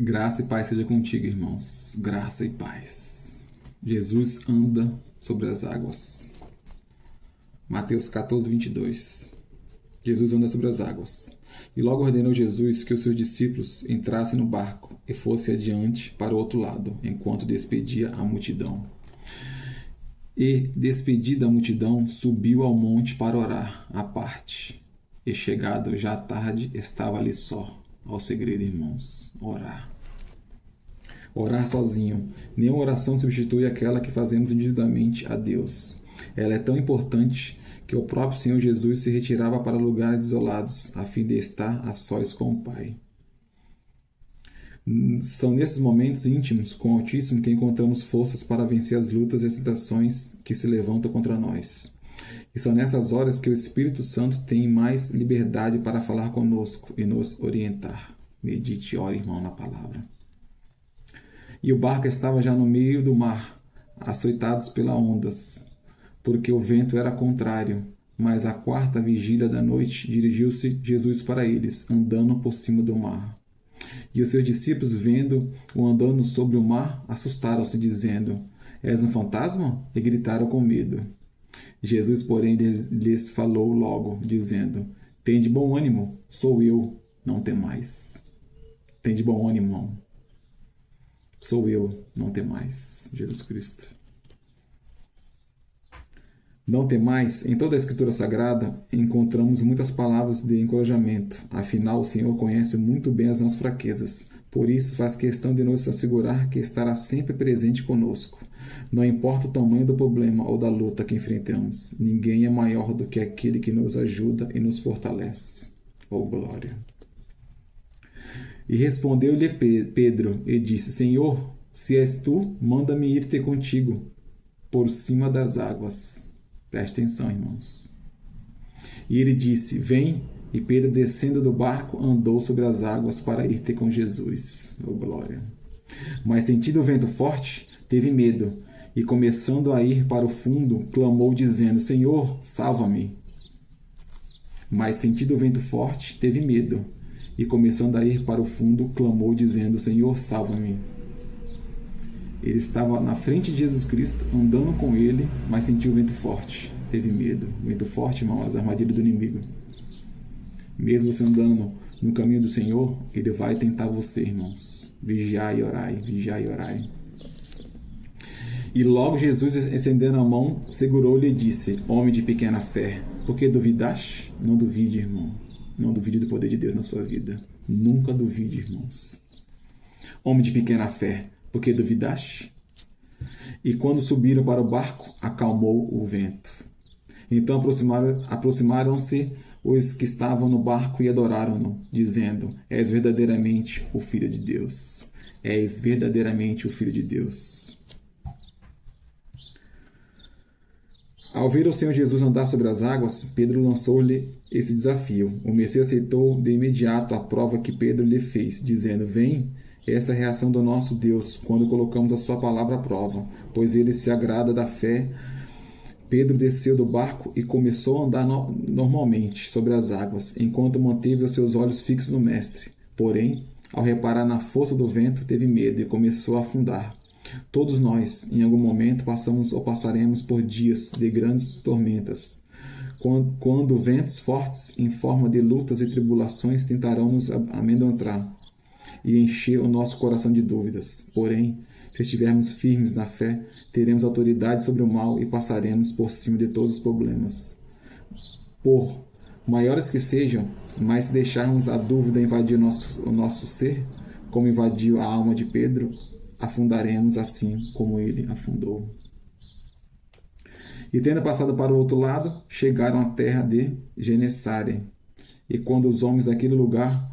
Graça e paz seja contigo, irmãos. Graça e paz. Jesus anda sobre as águas. Mateus 14, 22. Jesus anda sobre as águas. E logo ordenou Jesus que os seus discípulos entrassem no barco e fossem adiante para o outro lado, enquanto despedia a multidão. E, despedida a multidão, subiu ao monte para orar, à parte. E chegado já à tarde, estava ali só. Ao segredo, irmãos, orar. Orar sozinho. Nenhuma oração substitui aquela que fazemos individualmente a Deus. Ela é tão importante que o próprio Senhor Jesus se retirava para lugares isolados, a fim de estar a sós com o Pai. São nesses momentos íntimos com o Altíssimo que encontramos forças para vencer as lutas e as tentações que se levantam contra nós. E são nessas horas que o Espírito Santo tem mais liberdade para falar conosco e nos orientar. Medite e ore, irmão, na palavra. E o barco estava já no meio do mar, açoitados pelas ondas, porque o vento era contrário. Mas à quarta vigília da noite dirigiu-se Jesus para eles, andando por cima do mar. E os seus discípulos, vendo-o andando sobre o mar, assustaram-se, dizendo: És um fantasma? E gritaram com medo. Jesus, porém, lhes falou logo, dizendo: Tende bom ânimo, sou eu, não temais. Tende bom ânimo, irmão. Sou eu, não temais. Jesus Cristo. Não temais, em toda a Escritura Sagrada, encontramos muitas palavras de encorajamento. Afinal, o Senhor conhece muito bem as nossas fraquezas. Por isso, faz questão de nos assegurar que estará sempre presente conosco. Não importa o tamanho do problema ou da luta que enfrentamos, ninguém é maior do que aquele que nos ajuda e nos fortalece. Oh, glória! E respondeu-lhe Pedro e disse: Senhor, se és tu, manda-me ir ter contigo por cima das águas. Preste atenção, irmãos. E ele disse: Vem. E Pedro, descendo do barco, andou sobre as águas para ir ter com Jesus. Oh, glória! Mas, sentindo o vento forte, teve medo, e começando a ir para o fundo, clamou, dizendo: Senhor, salva-me. Mas, sentindo o vento forte, teve medo, e começando a ir para o fundo, clamou, dizendo: Senhor, salva-me. Ele estava na frente de Jesus Cristo, andando com ele, mas sentiu o vento forte. Teve medo. O vento forte, irmão, as armadilhas do inimigo. Mesmo você andando no caminho do Senhor, ele vai tentar você, irmãos. Vigiai e orai, vigiai e orai. E logo Jesus, estendendo a mão, segurou-lhe e disse: Homem de pequena fé, por que duvidaste? Não duvide, irmão. Não duvide do poder de Deus na sua vida. Nunca duvide, irmãos. Homem de pequena fé, por que duvidaste? E quando subiram para o barco, acalmou o vento. Então aproximaram-se os que estavam no barco e adoraram-no, dizendo: És verdadeiramente o Filho de Deus. És verdadeiramente o Filho de Deus. Ao ver o Senhor Jesus andar sobre as águas, Pedro lançou-lhe esse desafio. O Messias aceitou de imediato a prova que Pedro lhe fez, dizendo: Vem. Esta é a reação do nosso Deus quando colocamos a sua palavra à prova, pois ele se agrada da fé. Pedro desceu do barco e começou a andar normalmente sobre as águas, enquanto manteve os seus olhos fixos no Mestre. Porém, ao reparar na força do vento, teve medo e começou a afundar. Todos nós, em algum momento, passamos ou passaremos por dias de grandes tormentas, quando ventos fortes, em forma de lutas e tribulações, tentarão nos amedrontar e encher o nosso coração de dúvidas. Porém, se estivermos firmes na fé, teremos autoridade sobre o mal e passaremos por cima de todos os problemas. Por maiores que sejam, mas se deixarmos a dúvida invadir o nosso ser, como invadiu a alma de Pedro, afundaremos assim como ele afundou. E tendo passado para o outro lado, chegaram à terra de Genesaré. E quando os homens daquele lugar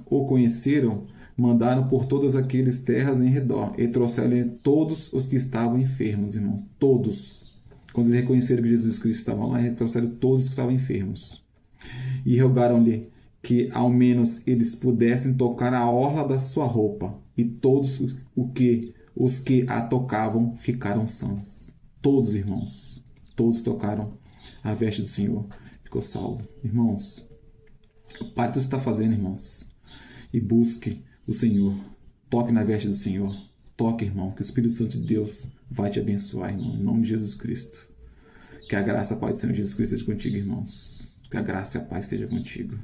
o conheceram, mandaram por todas aquelas terras em redor e trouxeram todos os que estavam enfermos, irmão. Todos. Quando eles reconheceram que Jesus Cristo estava lá, eles trouxeram todos os que estavam enfermos. E rogaram-lhe que ao menos eles pudessem tocar a orla da sua roupa. E todos os que a tocavam ficaram sãos. Todos, irmãos. Todos tocaram a veste do Senhor. Ficou salvo. Irmãos, Pare tudo que você está fazendo, irmãos, e busque o Senhor. Toque na veste do Senhor. Toque, irmão, que o Espírito Santo de Deus vai te abençoar, irmão, em nome de Jesus Cristo. Que a graça e a paz do Senhor Jesus Cristo esteja contigo, irmãos. Que a graça e a paz esteja contigo.